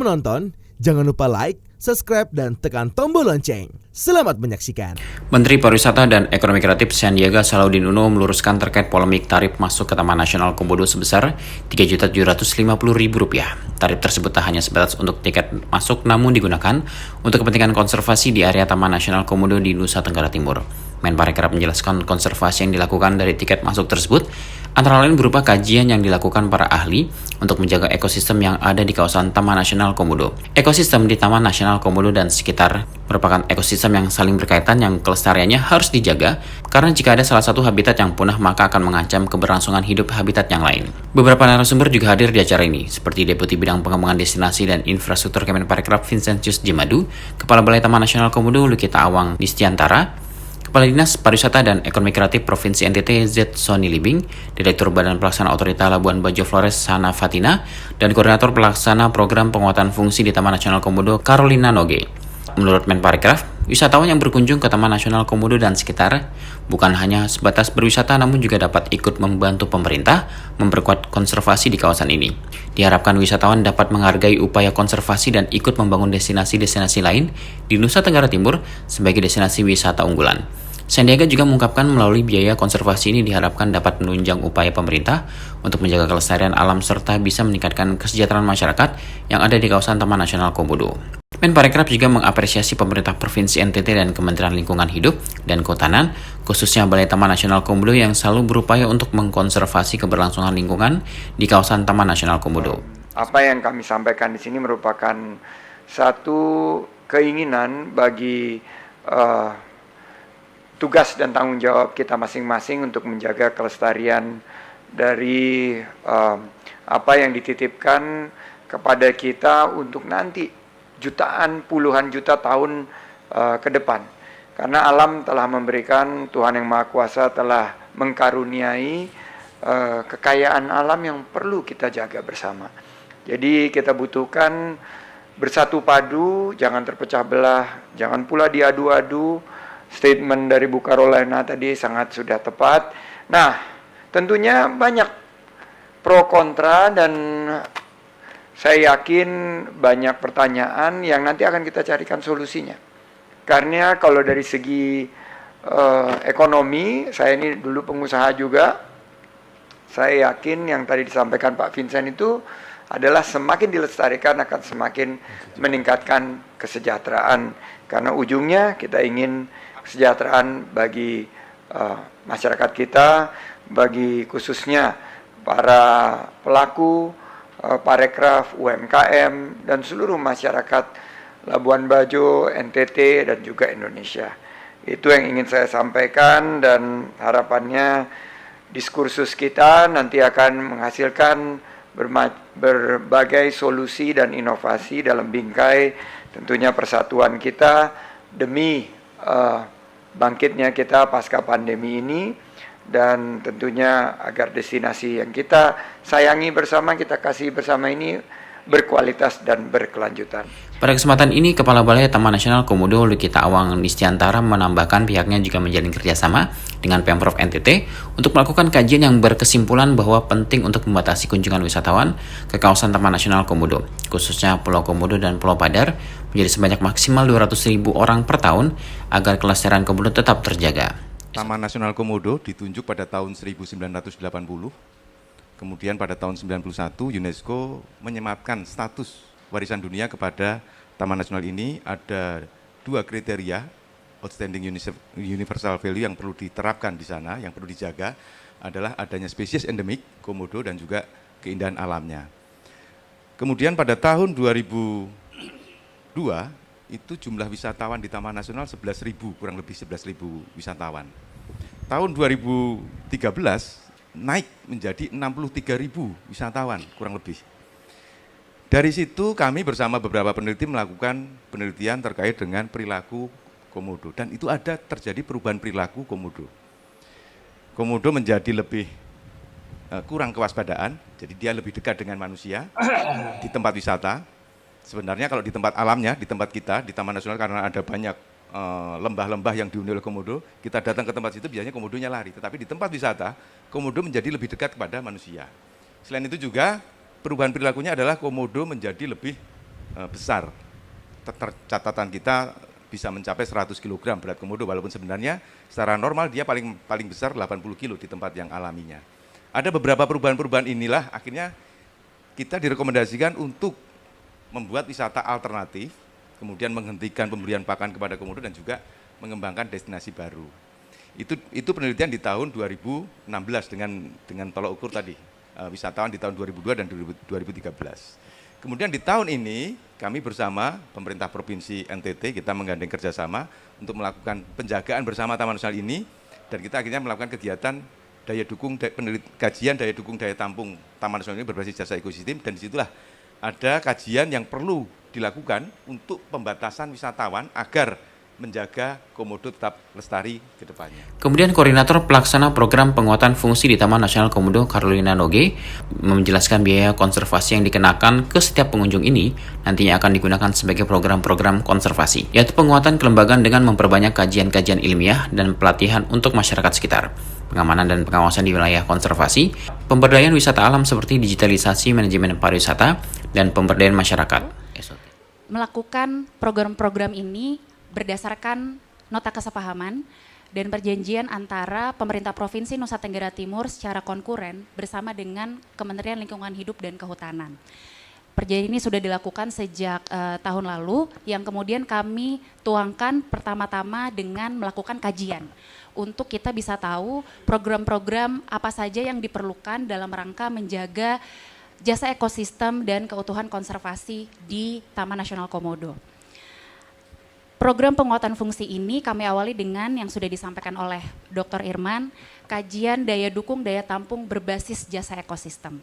menonton, jangan lupa like, subscribe, dan tekan tombol lonceng. Selamat menyaksikan. Menteri Pariwisata dan Ekonomi Kreatif Sandiaga Salahuddin Uno meluruskan terkait polemik tarif masuk ke Taman Nasional Komodo sebesar Rp3.750.000. Tarif tersebut tak hanya sebatas untuk tiket masuk namun digunakan untuk kepentingan konservasi di area Taman Nasional Komodo di Nusa Tenggara Timur. Menparekraf menjelaskan konservasi yang dilakukan dari tiket masuk tersebut antara lain berupa kajian yang dilakukan para ahli untuk menjaga ekosistem yang ada di kawasan Taman Nasional Komodo. Ekosistem di Taman Nasional Komodo dan sekitar merupakan ekosistem yang saling berkaitan yang kelestariannya harus dijaga karena jika ada salah satu habitat yang punah maka akan mengancam keberlangsungan hidup habitat yang lain. Beberapa narasumber juga hadir di acara ini seperti Deputi Bidang Pengembangan Destinasi dan Infrastruktur Kemenparekraf Vincentius Jemadu, Kepala Balai Taman Nasional Komodo Lukita Awang Distiantara, Kepala Dinas Pariwisata dan Ekonomi Kreatif Provinsi NTT Z. Sony Libing, Direktur Badan Pelaksana Otorita Labuan Bajo Flores Sana Fatina, dan Koordinator Pelaksana Program Penguatan Fungsi di Taman Nasional Komodo Carolina Noge. Menurut Menparekraf, wisatawan yang berkunjung ke Taman Nasional Komodo dan sekitar bukan hanya sebatas berwisata namun juga dapat ikut membantu pemerintah memperkuat konservasi di kawasan ini. Diharapkan wisatawan dapat menghargai upaya konservasi dan ikut membangun destinasi-destinasi lain di Nusa Tenggara Timur sebagai destinasi wisata unggulan. Sandiaga juga mengungkapkan melalui biaya konservasi ini diharapkan dapat menunjang upaya pemerintah untuk menjaga kelestarian alam serta bisa meningkatkan kesejahteraan masyarakat yang ada di kawasan Taman Nasional Komodo. Menparekraf juga mengapresiasi pemerintah Provinsi NTT dan Kementerian Lingkungan Hidup dan Kehutanan, khususnya Balai Taman Nasional Komodo yang selalu berupaya untuk mengkonservasi keberlangsungan lingkungan di kawasan Taman Nasional Komodo. Apa yang kami sampaikan di sini merupakan satu keinginan bagi tugas dan tanggung jawab kita masing-masing untuk menjaga kelestarian dari apa yang dititipkan kepada kita untuk nanti jutaan, puluhan juta tahun ke depan. Karena alam telah memberikan, Tuhan Yang Maha Kuasa telah mengkaruniai kekayaan alam yang perlu kita jaga bersama. Jadi kita butuhkan bersatu padu, jangan terpecah belah, jangan pula diadu-adu. Statement dari Bu Carolina tadi sangat sudah tepat. Nah, tentunya banyak pro kontra dan saya yakin banyak pertanyaan yang nanti akan kita carikan solusinya. Karena kalau dari segi ekonomi, saya ini dulu pengusaha juga, saya yakin yang tadi disampaikan Pak Vincent itu adalah semakin dilestarikan akan semakin meningkatkan kesejahteraan. Karena ujungnya kita ingin kesejahteraan bagi masyarakat kita, bagi khususnya para pelaku parekraf, UMKM, dan seluruh masyarakat Labuan Bajo, NTT, dan juga Indonesia. Itu yang ingin saya sampaikan dan harapannya diskursus kita nanti akan menghasilkan berbagai solusi dan inovasi dalam bingkai tentunya persatuan kita demi bangkitnya kita pasca pandemi ini. Dan tentunya agar destinasi yang kita sayangi bersama, kita kasih bersama ini berkualitas dan berkelanjutan. Pada kesempatan ini, Kepala Balai Taman Nasional Komodo Lukita Awang Distiantara menambahkan pihaknya juga menjalin kerjasama dengan Pemprov NTT untuk melakukan kajian yang berkesimpulan bahwa penting untuk membatasi kunjungan wisatawan ke kawasan Taman Nasional Komodo, khususnya Pulau Komodo dan Pulau Padar, menjadi sebanyak maksimal 200.000 orang per tahun agar kelestarian komodo tetap terjaga. Taman Nasional Komodo ditunjuk pada tahun 1980, kemudian pada tahun 1991 UNESCO menyematkan status warisan dunia kepada Taman Nasional ini. Ada dua kriteria outstanding universal value yang perlu diterapkan di sana, yang perlu dijaga adalah adanya spesies endemik Komodo dan juga keindahan alamnya. Kemudian pada tahun 2002 itu jumlah wisatawan di Taman Nasional 11.000, kurang lebih 11.000 wisatawan. Tahun 2013 naik menjadi 63.000 wisatawan, kurang lebih. Dari situ kami bersama beberapa peneliti melakukan penelitian terkait dengan perilaku komodo. Dan itu ada terjadi perubahan perilaku komodo. Komodo menjadi lebih kurang kewaspadaan, jadi dia lebih dekat dengan manusia di tempat wisata. Sebenarnya kalau di tempat alamnya, di tempat kita, di Taman Nasional karena ada banyak lembah-lembah yang dihuni oleh komodo, kita datang ke tempat situ biasanya komodonya lari. Tetapi di tempat wisata, komodo menjadi lebih dekat kepada manusia. Selain itu juga perubahan perilakunya adalah komodo menjadi lebih besar. Catatan kita bisa mencapai 100 kg berat komodo, walaupun sebenarnya secara normal dia paling besar 80 kg di tempat yang alaminya. Ada beberapa perubahan-perubahan inilah akhirnya kita direkomendasikan untuk membuat wisata alternatif, kemudian menghentikan pemberian pakan kepada komodo dan juga mengembangkan destinasi baru. Itu penelitian di tahun 2016 dengan tolok ukur tadi, wisatawan di tahun 2002 dan 2013. Kemudian di tahun ini kami bersama pemerintah Provinsi NTT kita menggandeng kerjasama untuk melakukan penjagaan bersama Taman Nasional ini, dan kita akhirnya melakukan kegiatan kajian daya dukung daya tampung Taman Nasional ini berbasis jasa ekosistem, dan disitulah ada kajian yang perlu dilakukan untuk pembatasan wisatawan agar menjaga komodo tetap lestari ke depannya. Kemudian Koordinator Pelaksana Program Penguatan Fungsi di Taman Nasional Komodo, Carolina Noge, menjelaskan biaya konservasi yang dikenakan ke setiap pengunjung ini nantinya akan digunakan sebagai program-program konservasi, yaitu penguatan kelembagaan dengan memperbanyak kajian-kajian ilmiah dan pelatihan untuk masyarakat sekitar, pengamanan dan pengawasan di wilayah konservasi, pemberdayaan wisata alam seperti digitalisasi manajemen pariwisata, dan pemberdayaan masyarakat. Melakukan program-program ini berdasarkan nota kesepahaman dan perjanjian antara pemerintah Provinsi Nusa Tenggara Timur secara konkuren bersama dengan Kementerian Lingkungan Hidup dan Kehutanan. Perjanjian ini sudah dilakukan sejak tahun lalu, yang kemudian kami tuangkan pertama-tama dengan melakukan kajian untuk kita bisa tahu program-program apa saja yang diperlukan dalam rangka menjaga jasa ekosistem dan keutuhan konservasi di Taman Nasional Komodo. Program penguatan fungsi ini kami awali dengan yang sudah disampaikan oleh Dr. Irman, kajian daya dukung daya tampung berbasis jasa ekosistem.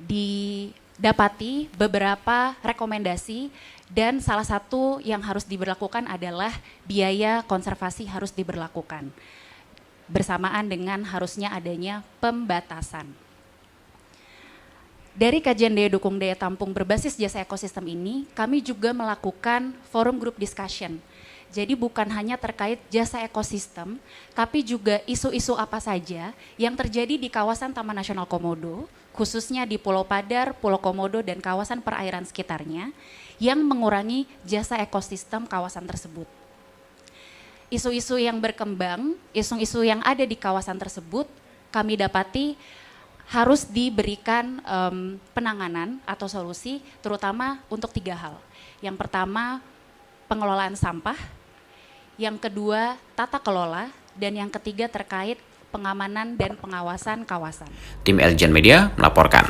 Didapati beberapa rekomendasi dan salah satu yang harus diberlakukan adalah biaya konservasi harus diberlakukan bersamaan dengan harusnya adanya pembatasan. Dari kajian daya dukung daya tampung berbasis jasa ekosistem ini, kami juga melakukan forum group discussion. Jadi bukan hanya terkait jasa ekosistem, tapi juga isu-isu apa saja yang terjadi di kawasan Taman Nasional Komodo, khususnya di Pulau Padar, Pulau Komodo, dan kawasan perairan sekitarnya, yang mengurangi jasa ekosistem kawasan tersebut. Isu-isu yang berkembang, isu-isu yang ada di kawasan tersebut, kami dapati harus diberikan penanganan atau solusi terutama untuk 3 hal. Yang pertama, pengelolaan sampah, yang kedua, tata kelola, dan yang ketiga terkait pengamanan dan pengawasan kawasan. Tim Eljan Media melaporkan.